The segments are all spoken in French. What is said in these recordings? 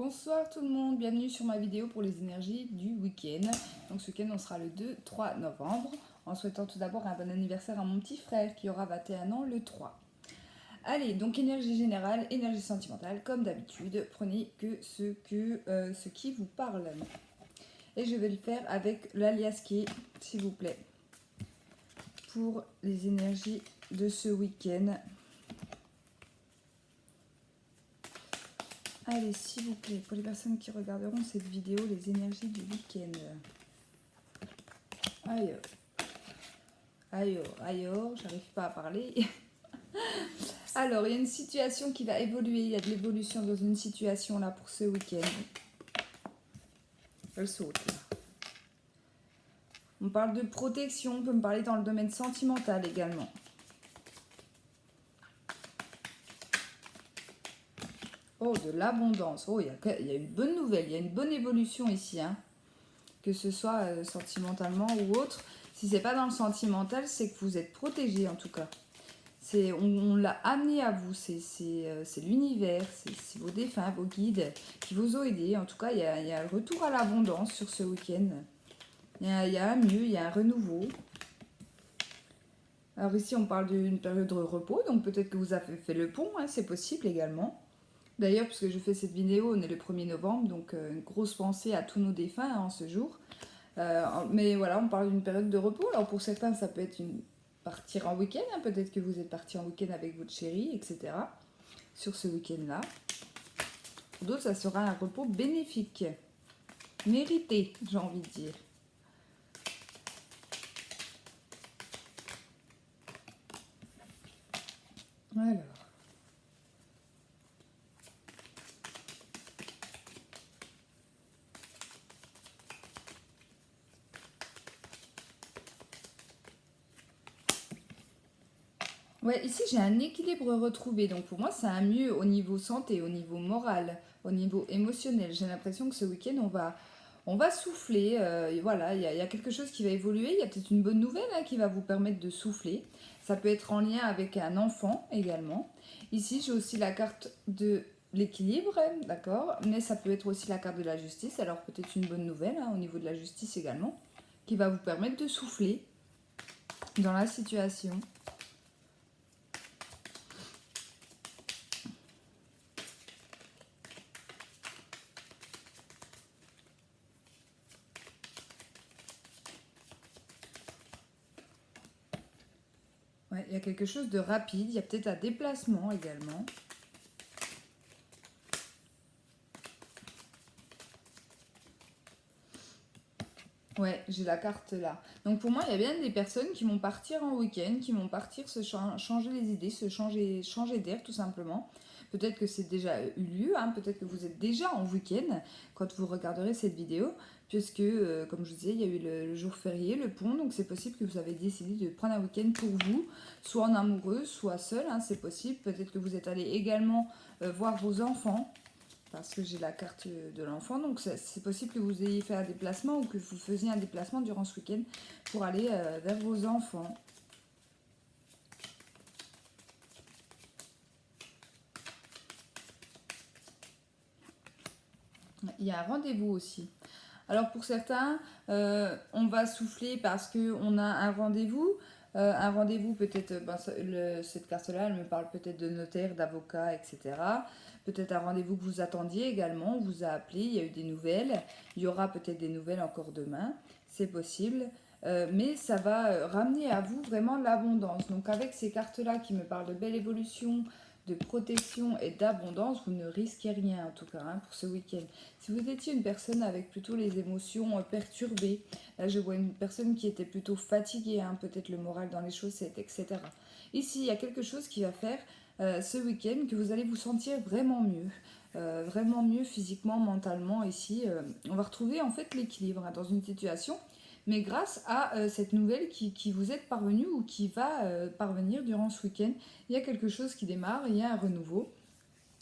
Bonsoir tout le monde, bienvenue sur ma vidéo pour les énergies du week-end. Donc ce week-end on sera le 2-3 novembre, en souhaitant tout d'abord un bon anniversaire à mon petit frère qui aura 21 ans le 3. Allez, donc énergie générale, énergie sentimentale, comme d'habitude, prenez que ce qui vous parle. Et je vais le faire avec l'alias qui, s'il vous plaît, pour les énergies de ce week-end. Allez, s'il vous plaît, pour les personnes qui regarderont cette vidéo, les énergies du week-end. Aïe, aïe, aïe, j'arrive pas à parler. Alors, il y a une situation qui va évoluer, il y a de l'évolution dans une situation là pour ce week-end. Elle saute là. On parle de protection, on peut me parler dans le domaine sentimental également. Oh, de l'abondance. Oh, il y a une bonne nouvelle, il y a une bonne évolution ici, hein. Que ce soit sentimentalement ou autre. Si c'est pas dans le sentimental, c'est que vous êtes protégé en tout cas. On l'a amené à vous, c'est l'univers, c'est vos défunts, vos guides qui vous ont aidé. En tout cas, il y a le retour à l'abondance sur ce week-end. Il y a un mieux, il y a un renouveau. Alors ici, on parle d'une période de repos, donc peut-être que vous avez fait le pont, hein, c'est possible également. D'ailleurs, puisque je fais cette vidéo, on est le 1er novembre, donc une grosse pensée à tous nos défunts en ce jour. Mais voilà, on parle d'une période de repos. Alors pour certains, ça peut être partir en week-end, hein. Peut-être que vous êtes parti en week-end avec votre chérie, etc. Sur ce week-end-là. Pour d'autres, ça sera un repos bénéfique. Mérité, j'ai envie de dire. Alors. Ouais, ici j'ai un équilibre retrouvé. Donc pour moi, c'est un mieux au niveau santé, au niveau moral, au niveau émotionnel. J'ai l'impression que ce week-end, on va souffler. Et voilà, il y a quelque chose qui va évoluer. Il y a peut-être une bonne nouvelle hein, qui va vous permettre de souffler. Ça peut être en lien avec un enfant également. Ici, j'ai aussi la carte de l'équilibre, d'accord? Mais ça peut être aussi la carte de la justice. Alors peut-être une bonne nouvelle hein, au niveau de la justice également, qui va vous permettre de souffler dans la situation. Ouais, il y a quelque chose de rapide, il y a peut-être un déplacement également. Ouais, j'ai la carte là. Donc pour moi, il y a bien des personnes qui vont partir en week-end, qui vont partir changer les idées, changer d'air tout simplement. Peut-être que c'est déjà eu lieu, hein, peut-être que vous êtes déjà en week-end quand vous regarderez cette vidéo, puisque, comme je vous disais, il y a eu le jour férié, le pont, donc c'est possible que vous avez décidé de prendre un week-end pour vous, soit en amoureux, soit seul, hein, c'est possible. Peut-être que vous êtes allé également voir vos enfants, parce que j'ai la carte de l'enfant, donc c'est possible que vous ayez fait un déplacement ou que vous faisiez un déplacement durant ce week-end pour aller vers vos enfants. Il y a un rendez-vous aussi. Alors pour certains, on va souffler parce qu'on a un rendez-vous peut-être, cette carte-là, elle me parle peut-être de notaire, d'avocat, etc. Peut-être un rendez-vous que vous attendiez également, on vous a appelé, il y a eu des nouvelles, il y aura peut-être des nouvelles encore demain, c'est possible. Mais ça va ramener à vous vraiment l'abondance. Donc avec ces cartes-là qui me parlent de belle évolution, de protection et d'abondance, vous ne risquez rien en tout cas hein, pour ce week-end. Si vous étiez une personne avec plutôt les émotions perturbées, là je vois une personne qui était plutôt fatiguée, hein, peut-être le moral dans les chaussettes, etc. Ici, il y a quelque chose qui va faire ce week-end que vous allez vous sentir vraiment mieux physiquement, mentalement. Ici, on va retrouver en fait l'équilibre hein, dans une situation, mais grâce à cette nouvelle qui vous est parvenue ou qui va parvenir durant ce week-end, il y a quelque chose qui démarre, il y a un renouveau.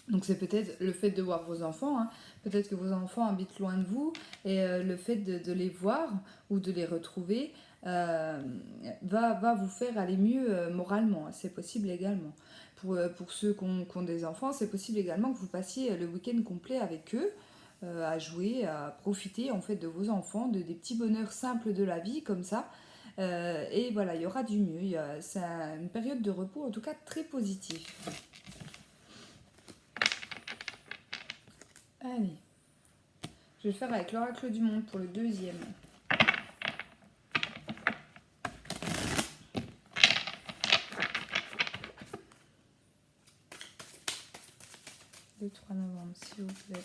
Donc c'est peut-être le fait de voir vos enfants, hein. Peut-être que vos enfants habitent loin de vous et le fait de les voir ou de les retrouver va vous faire aller mieux moralement, hein. C'est possible également. Pour ceux qui ont des enfants, c'est possible également que vous passiez le week-end complet avec eux à jouer, à profiter en fait de vos enfants, des petits bonheurs simples de la vie comme ça. Et voilà, il y aura du mieux. C'est une période de repos en tout cas très positive. Allez, je vais le faire avec l'oracle du monde pour le deuxième. Le 3 novembre, s'il vous plaît.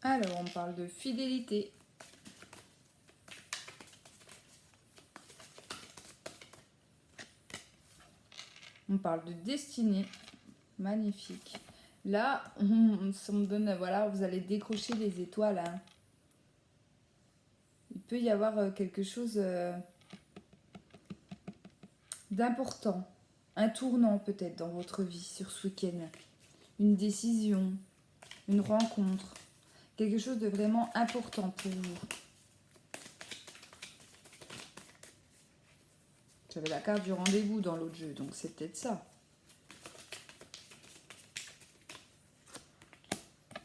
Alors, on parle de fidélité. On parle de destinée. Magnifique. Là, ça me donne, voilà, vous allez décrocher les étoiles. Hein. Il peut y avoir quelque chose d'important. Un tournant peut-être dans votre vie sur ce week-end. Une décision, une rencontre. Quelque chose de vraiment important pour vous. J'avais la carte du rendez-vous dans l'autre jeu, donc c'est peut-être ça.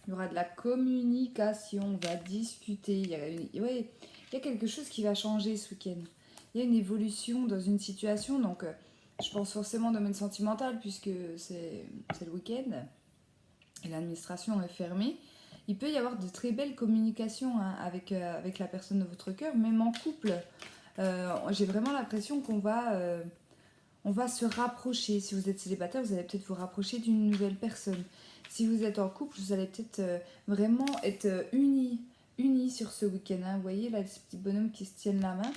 Il y aura de la communication, on va discuter. Il y a quelque chose qui va changer ce week-end. Il y a une évolution dans une situation, donc je pense forcément au domaine sentimental puisque c'est le week-end et l'administration est fermée. Il peut y avoir de très belles communications hein, avec la personne de votre cœur, même en couple. J'ai vraiment l'impression qu'on va se rapprocher. Si vous êtes célibataire, vous allez peut-être vous rapprocher d'une nouvelle personne. Si vous êtes en couple, vous allez peut-être vraiment être unis sur ce week-end. Hein. Vous voyez, là, ces petits bonhommes qui se tiennent la main.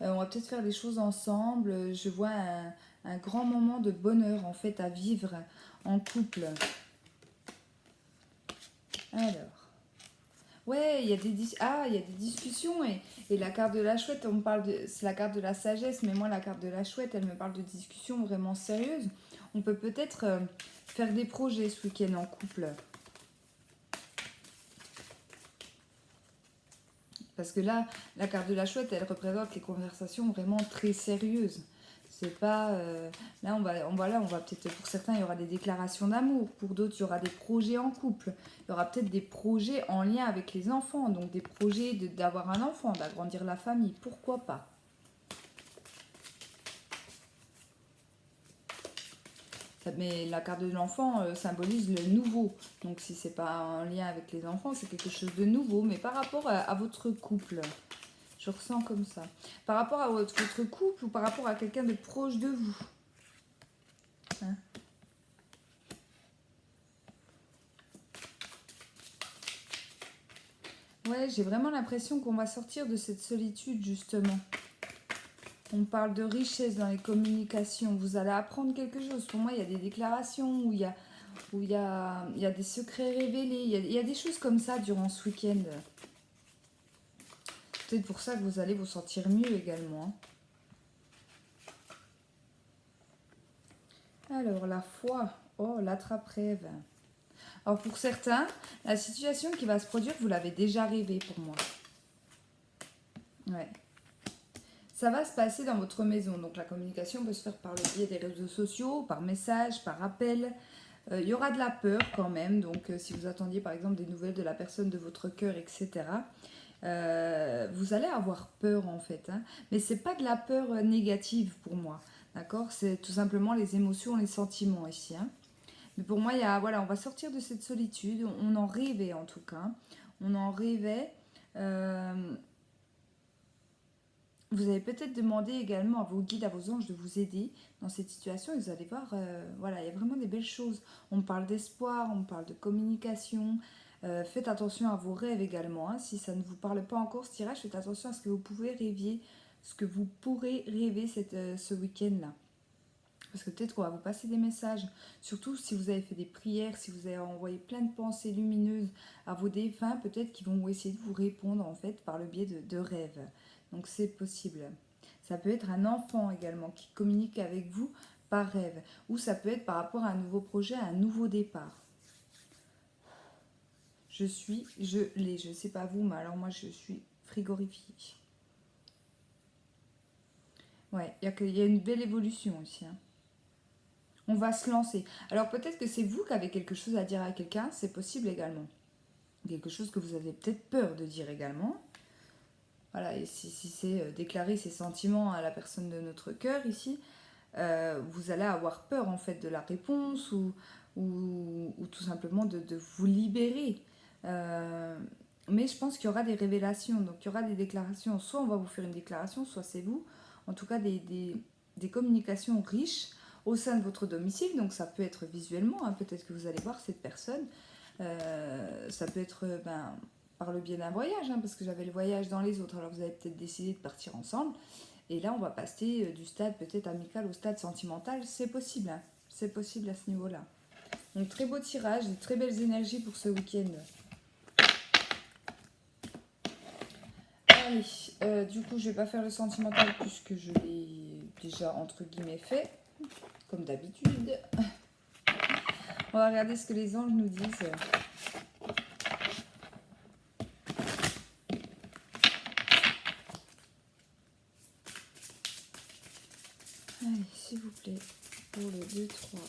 On va peut-être faire des choses ensemble. Je vois un grand moment de bonheur, en fait, à vivre en couple. Alors... Ouais, il y a des discussions et la carte de la chouette, c'est la carte de la sagesse, mais moi la carte de la chouette, elle me parle de discussions vraiment sérieuses. On peut peut-être faire des projets ce week-end en couple. Parce que là, la carte de la chouette, elle représente les conversations vraiment très sérieuses. C'est pas... là, on va peut-être... Pour certains, il y aura des déclarations d'amour. Pour d'autres, il y aura des projets en couple. Il y aura peut-être des projets en lien avec les enfants. Donc, des projets d'avoir un enfant, d'agrandir la famille. Pourquoi pas? Mais la carte de l'enfant symbolise le nouveau. Donc, si c'est pas en lien avec les enfants, c'est quelque chose de nouveau. Mais par rapport à votre couple... Je ressens comme ça. Par rapport à votre couple ou par rapport à quelqu'un de proche de vous. Hein? Ouais, j'ai vraiment l'impression qu'on va sortir de cette solitude, justement. On parle de richesse dans les communications. Vous allez apprendre quelque chose. Pour moi, il y a des déclarations où il y a des secrets révélés. Il y a des choses comme ça durant ce week-end. Peut-être pour ça que vous allez vous sentir mieux également. Alors, la foi. Oh, l'attrape-rêve. Alors, pour certains, la situation qui va se produire, vous l'avez déjà rêvé pour moi. Ouais. Ça va se passer dans votre maison. Donc, la communication peut se faire par le biais des réseaux sociaux, par message, par appel. Il y aura de la peur quand même. Donc, si vous attendiez par exemple des nouvelles de la personne de votre cœur, etc., vous allez avoir peur en fait. Hein. Mais c'est pas de la peur négative pour moi. D'accord? C'est tout simplement les émotions, les sentiments ici. Hein. Mais pour moi, voilà, on va sortir de cette solitude. On en rêvait en tout cas. On en rêvait. Vous avez peut-être demandé également à vos guides, à vos anges de vous aider dans cette situation. Et vous allez voir, voilà, il y a vraiment des belles choses. On parle d'espoir, on parle de communication. Faites attention à vos rêves également. Hein. Si ça ne vous parle pas encore, ce tirage, faites attention à ce que vous pouvez rêver, ce que vous pourrez rêver ce week-end-là. Parce que peut-être qu'on va vous passer des messages. Surtout si vous avez fait des prières, si vous avez envoyé plein de pensées lumineuses à vos défunts, peut-être qu'ils vont essayer de vous répondre en fait par le biais de rêves. Donc c'est possible. Ça peut être un enfant également qui communique avec vous par rêve. Ou ça peut être par rapport à un nouveau projet, à un nouveau départ. Je l'ai. Je ne sais pas vous, mais alors moi je suis frigorifiée. Ouais, il y a une belle évolution aussi, hein. On va se lancer. Alors peut-être que c'est vous qui avez quelque chose à dire à quelqu'un, c'est possible également. Quelque chose que vous avez peut-être peur de dire également. Voilà, et si c'est déclarer ses sentiments à la personne de notre cœur ici, vous allez avoir peur en fait de la réponse ou tout simplement de vous libérer. Euh, mais je pense qu'il y aura des révélations, donc il y aura des déclarations. Soit on va vous faire une déclaration, soit c'est vous. En tout cas, des communications riches au sein de votre domicile. Donc ça peut être visuellement, hein, peut-être que vous allez voir cette personne. Ça peut être par le biais d'un voyage, hein, parce que j'avais le voyage dans les autres. Alors vous avez peut-être décidé de partir ensemble. Et là, on va passer du stade peut-être amical au stade sentimental. C'est possible, hein. C'est possible à ce niveau-là. Donc très beau tirage, des très belles énergies pour ce week-end. Allez, du coup, je vais pas faire le sentimental puisque je l'ai déjà entre guillemets fait, comme d'habitude. On va regarder ce que les anges nous disent. Allez, s'il vous plaît, pour le 2, 3.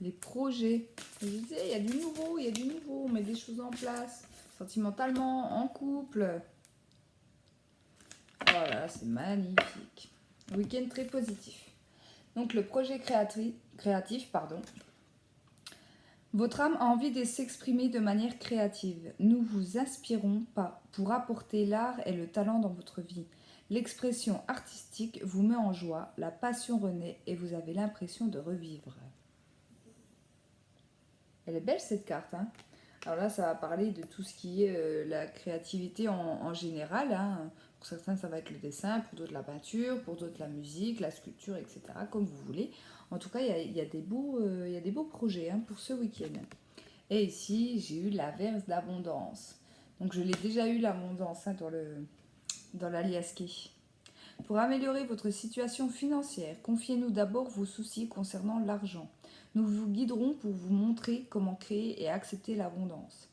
Les projets. Je disais, il y a du nouveau, il y a du nouveau. On met des choses en place. Sentimentalement, en couple. Voilà, c'est magnifique. Week-end très positif. Donc le projet créatif, pardon. Votre âme a envie de s'exprimer de manière créative. Nous vous inspirons pas pour apporter l'art et le talent dans votre vie. L'expression artistique vous met en joie, la passion renaît et vous avez l'impression de revivre. Elle est belle cette carte, hein. Alors là, ça va parler de tout ce qui est la créativité en général, hein. Pour certains, ça va être le dessin, pour d'autres la peinture, pour d'autres la musique, la sculpture, etc. Comme vous voulez. En tout cas, il y a des beaux projets, hein, pour ce week-end. Et ici, j'ai eu l'averse d'abondance. Donc je l'ai déjà eu l'abondance, hein, dans l'aliasqué. Pour améliorer votre situation financière, confiez-nous d'abord vos soucis concernant l'argent. Nous vous guiderons pour vous montrer comment créer et accepter l'abondance.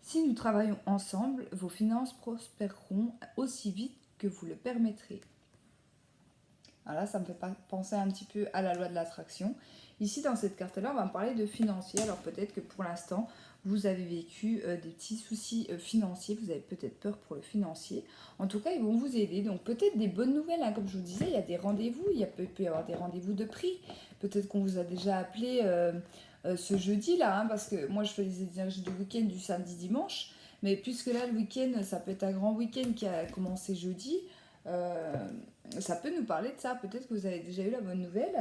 Si nous travaillons ensemble, vos finances prospéreront aussi vite que vous le permettrez. Alors là, ça me fait penser un petit peu à la loi de l'attraction. Ici, dans cette carte-là, on va me parler de financier. Alors peut-être que pour l'instant, vous avez vécu des petits soucis financiers. Vous avez peut-être peur pour le financier. En tout cas, ils vont vous aider. Donc peut-être des bonnes nouvelles, hein. Comme je vous disais, il y a des rendez-vous. Peut y avoir des rendez-vous de prix. Peut-être qu'on vous a déjà appelé ce jeudi-là. Hein, parce que moi, je fais les énergies du week-end du samedi-dimanche. Mais puisque là, le week-end, ça peut être un grand week-end qui a commencé jeudi. Euh, Ça peut nous parler de ça. Peut-être que vous avez déjà eu la bonne nouvelle.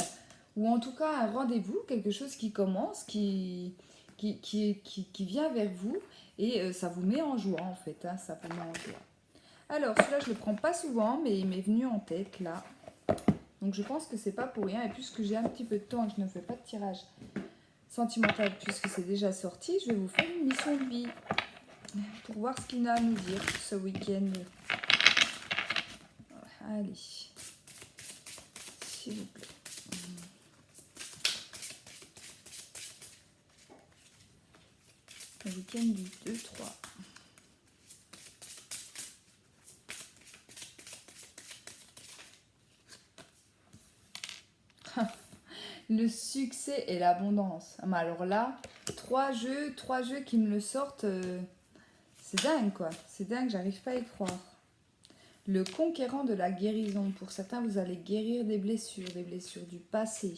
Ou en tout cas un rendez-vous, quelque chose qui commence, qui vient vers vous. Et ça vous met en joie en fait. Hein, ça vous met en joie. Alors celui-là je ne le prends pas souvent, mais il m'est venu en tête là. Donc je pense que c'est pas pour rien. Et puisque j'ai un petit peu de temps et que je ne fais pas de tirage sentimental puisque c'est déjà sorti, je vais vous faire une mission de vie. Pour voir ce qu'il a à nous dire ce week-end. Allez. S'il vous plaît. Le week-end du 2-3. Le succès et l'abondance. Ah, mais alors là, trois jeux qui me le sortent, c'est dingue quoi. C'est dingue, j'arrive pas à y croire. Le conquérant de la guérison. Pour certains, vous allez guérir des blessures du passé.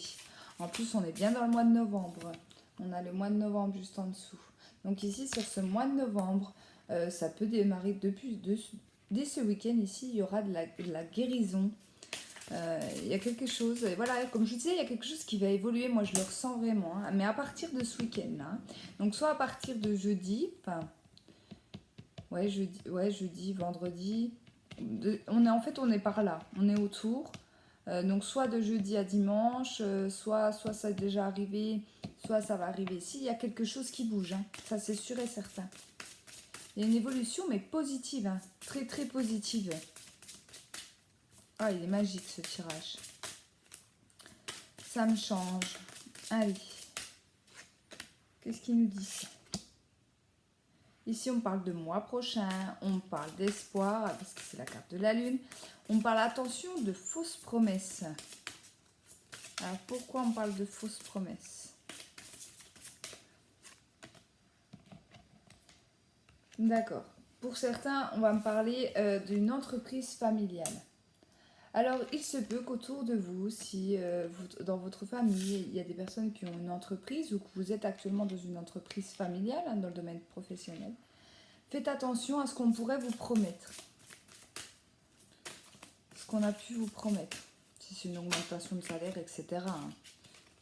En plus, on est bien dans le mois de novembre. On a le mois de novembre juste en dessous. Donc ici, sur ce mois de novembre, ça peut démarrer dès ce week-end ici, il y aura de la guérison. Il y a quelque chose, voilà, comme je vous disais, il y a quelque chose qui va évoluer, moi je le ressens vraiment, hein, mais à partir de ce week-end-là, hein. Donc soit à partir de jeudi, enfin, jeudi, vendredi, on est par là, on est autour, donc soit de jeudi à dimanche, soit ça est déjà arrivé, soit ça va arriver. Si, il y a quelque chose qui bouge, hein, ça c'est sûr et certain. Il y a une évolution, mais positive, hein, très très positive. Ah, il est magique ce tirage. Ça me change. Allez, Qu'est-ce qu'il nous dit ça? Ici, on parle de mois prochain, on parle d'espoir, parce que c'est la carte de la lune. On parle, attention, de fausses promesses. Alors, pourquoi on parle de fausses promesses? D'accord. Pour certains, on va me parler d'une entreprise familiale. Alors, il se peut qu'autour de vous, si dans votre famille, il y a des personnes qui ont une entreprise ou que vous êtes actuellement dans une entreprise familiale, hein, dans le domaine professionnel, faites attention à ce qu'on pourrait vous promettre. Ce qu'on a pu vous promettre. Si c'est une augmentation de salaire, etc. hein.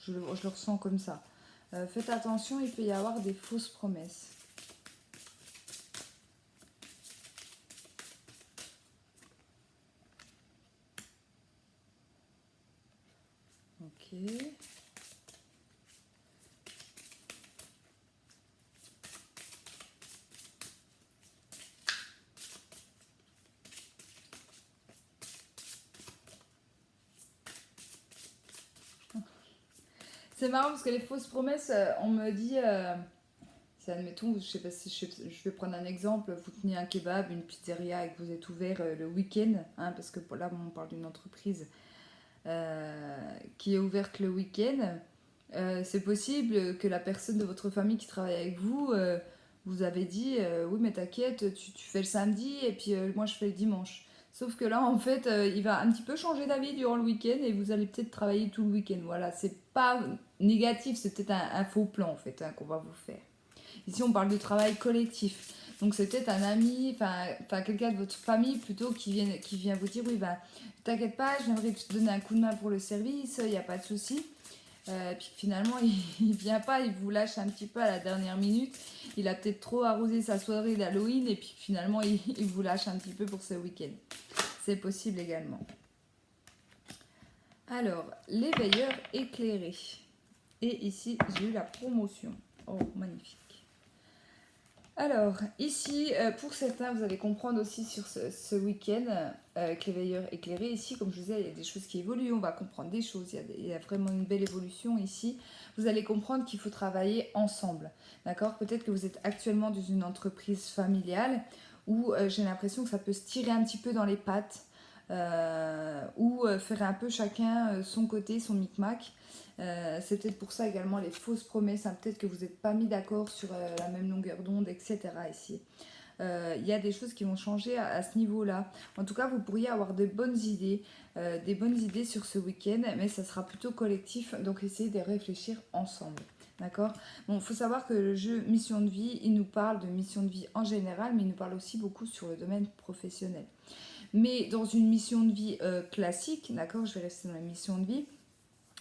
Je le ressens comme ça. Faites attention, il peut y avoir des fausses promesses. Ok. C'est marrant parce que les fausses promesses, on me dit, c'est admettons, je sais pas si je vais prendre un exemple, vous tenez un kebab, une pizzeria et que vous êtes ouvert le week-end, hein, parce que là on parle d'une entreprise qui est ouverte le week-end. C'est possible que la personne de votre famille qui travaille avec vous, vous avez dit oui mais t'inquiète, tu fais le samedi et puis moi je fais le dimanche. Sauf que là en fait il va un petit peu changer d'avis durant le week-end et vous allez peut-être travailler tout le week-end. Voilà, c'est pas négatif, c'est peut-être un faux plan en fait hein, qu'on va vous faire. Ici on parle de travail collectif. Donc c'est peut-être un ami, enfin quelqu'un de votre famille plutôt qui vient vous dire oui ben t'inquiète pas, j'aimerais te donner un coup de main pour le service, il n'y a pas de souci. Puis finalement il vient pas, il vous lâche un petit peu à la dernière minute. Il a peut-être trop arrosé sa soirée d'Halloween et puis finalement il vous lâche un petit peu pour ce week-end. C'est possible également. Alors, les veilleurs éclairés. Et ici j'ai eu la promotion. Oh magnifique. Alors, ici, pour certains, vous allez comprendre aussi sur ce week-end, avec les veilleurs éclairés, ici, comme je vous disais, il y a des choses qui évoluent, on va comprendre des choses, il y a vraiment une belle évolution ici. Vous allez comprendre qu'il faut travailler ensemble, d'accord? Peut-être que vous êtes actuellement dans une entreprise familiale où j'ai l'impression que ça peut se tirer un petit peu dans les pattes, ou faire un peu chacun son côté, son micmac. C'est peut-être pour ça également les fausses promesses, hein, peut-être que vous n'êtes pas mis d'accord sur la même longueur d'onde, etc. ici. Il y a des choses qui vont changer à ce niveau-là. En tout cas, vous pourriez avoir des bonnes idées sur ce week-end, mais ça sera plutôt collectif, donc essayez de réfléchir ensemble. D'accord? Bon, il faut savoir que le jeu Mission de vie, il nous parle de mission de vie en général, mais il nous parle aussi beaucoup sur le domaine professionnel. Mais dans une mission de vie classique, d'accord, je vais rester dans la mission de vie,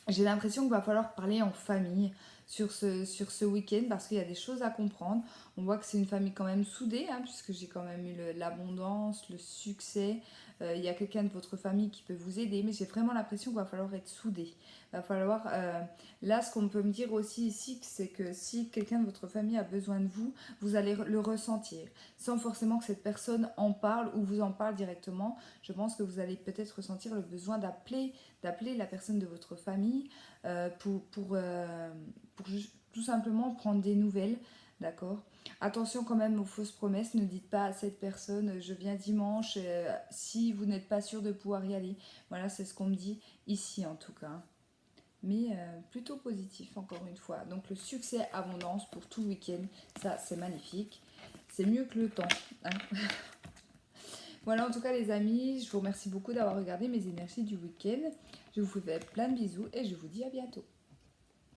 j'ai l'impression qu'il va falloir parler en famille sur ce week-end parce qu'il y a des choses à comprendre. On voit que c'est une famille quand même soudée, hein, puisque j'ai quand même eu l'abondance, le succès. Il y a quelqu'un de votre famille qui peut vous aider, mais j'ai vraiment l'impression qu'il va falloir être soudé. Il va falloir... là, ce qu'on peut me dire aussi ici, c'est que si quelqu'un de votre famille a besoin de vous, vous allez le ressentir. Sans forcément que cette personne en parle ou vous en parle directement, je pense que vous allez peut-être ressentir le besoin d'appeler la personne de votre famille pour tout simplement prendre des nouvelles, d'accord? Attention quand même aux fausses promesses, ne dites pas à cette personne je viens dimanche si vous n'êtes pas sûr de pouvoir y aller. Voilà, c'est ce qu'on me dit ici en tout cas. Mais plutôt positif encore une fois. Donc le succès abondance pour tout le week-end, ça c'est magnifique. C'est mieux que le temps. Hein. Voilà en tout cas les amis, je vous remercie beaucoup d'avoir regardé mes énergies du week-end. Je vous fais plein de bisous et je vous dis à bientôt.